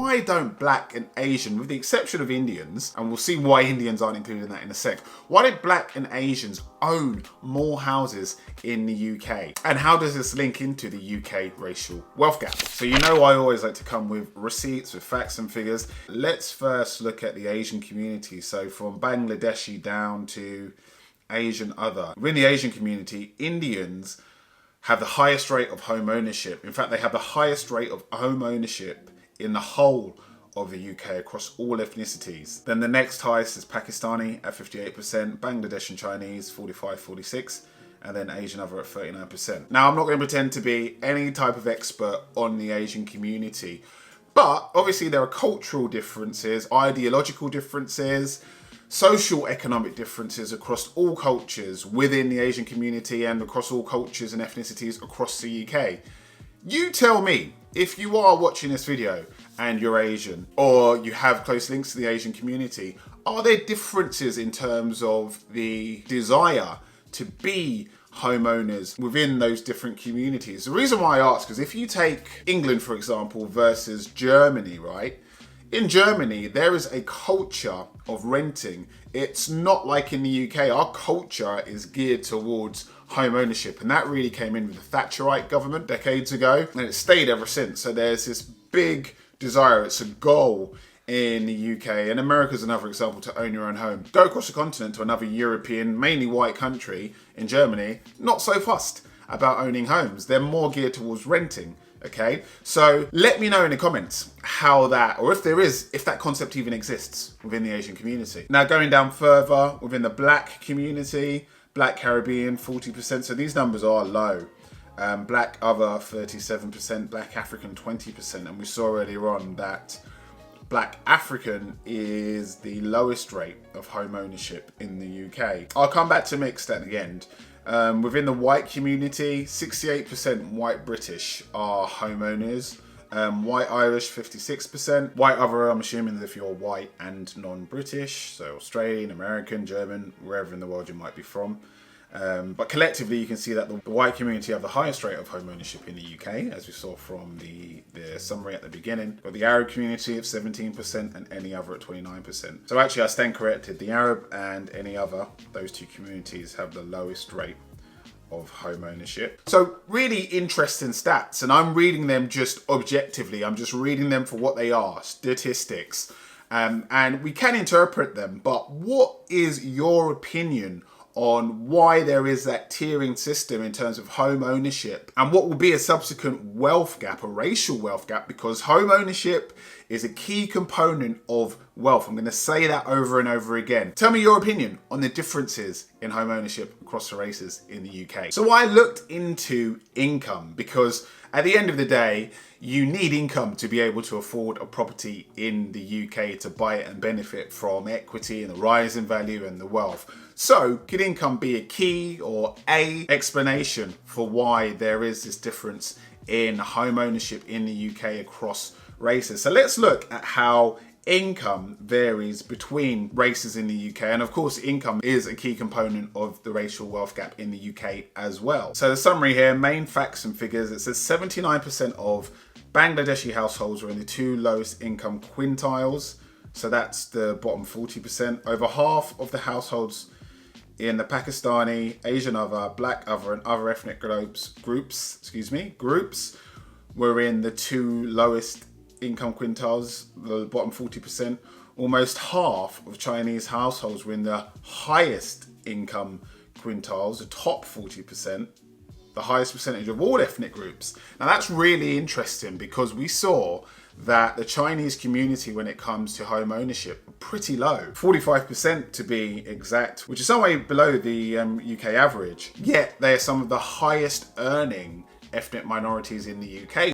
why don't Black and Asian, with the exception of Indians, and we'll see why Indians aren't included in that in a sec, why don't Black and Asians own more houses in the UK? And how does this link into the UK racial wealth gap? So you know I always like to come with receipts, with facts and figures. Let's first look at the Asian community. So from Bangladeshi down to Asian other. Within the Asian community, Indians have the highest rate of home ownership. In fact, they have the highest rate of home ownership in the whole of the UK across all ethnicities. Then the next highest is Pakistani at 58%, Bangladesh and Chinese 45, 46, and then Asian other at 39%. Now, I'm not going to pretend to be any type of expert on the Asian community, but obviously there are cultural differences, ideological differences, social economic differences across all cultures within the Asian community and across all cultures and ethnicities across the UK. You tell me, if you are watching this video and you're Asian or you have close links to the Asian community, are there differences in terms of the desire to be homeowners within those different communities? The reason why I ask is if you take England, for example, versus Germany, right? In Germany, there is a culture of renting. It's not like in the UK. Our culture is geared towards home ownership, and that really came in with the Thatcherite government decades ago, and it's stayed ever since. So there's this big desire, it's a goal in the UK, and America's another example, to own your own home. Go across the continent to another European, mainly white country, in Germany, not so fussed about owning homes. They're more geared towards renting. Okay, so let me know in the comments how that, or if that concept even exists within the Asian community. Now going down further, within the Black community, Black Caribbean 40%, so these numbers are low. Black other 37%, Black African 20%, and we saw earlier on that Black African is the lowest rate of home ownership in the UK. I'll come back to mixed at the end. Within the white community, 68% white British are homeowners. White Irish, 56%. White other, I'm assuming that if you're white and non-British, so Australian, American, German, wherever in the world you might be from. But collectively, you can see that the white community have the highest rate of home ownership in the UK, as we saw from the summary at the beginning. But the Arab community of 17% and any other at 29%. So actually, I stand corrected. The Arab and any other, those two communities have the lowest rate of home ownership. So really interesting stats, and I'm reading them just objectively. I'm just reading them for what they are, statistics. And we can interpret them, but what is your opinion on why there is that tiering system in terms of home ownership and what will be a subsequent wealth gap, a racial wealth gap, because home ownership is a key component of wealth. I'm going to say that over and over again. Tell me your opinion on the differences in home ownership across the races in the UK. So I looked into income because at the end of the day, you need income to be able to afford a property in the UK, to buy it and benefit from equity and the rise in value and the wealth. So could income be a key or a explanation for why there is this difference in home ownership in the UK across races? So let's look at how income varies between races in the UK, and of course income is a key component of the racial wealth gap in the UK as well. So the summary here, main facts and figures, it says 79% of Bangladeshi households are in the two lowest income quintiles, so that's the bottom 40%. Over half of the households in the Pakistani, Asian other, Black other and other ethnic groups were in the two lowest income quintiles, the bottom 40%. Almost half of Chinese households were in the highest income quintiles, the top 40%, the highest percentage of all ethnic groups. Now that's really interesting because we saw that the Chinese community, when it comes to home ownership, are pretty low, 45% to be exact, which is some way below the UK average. Yet they are some of the highest earning ethnic minorities in the UK.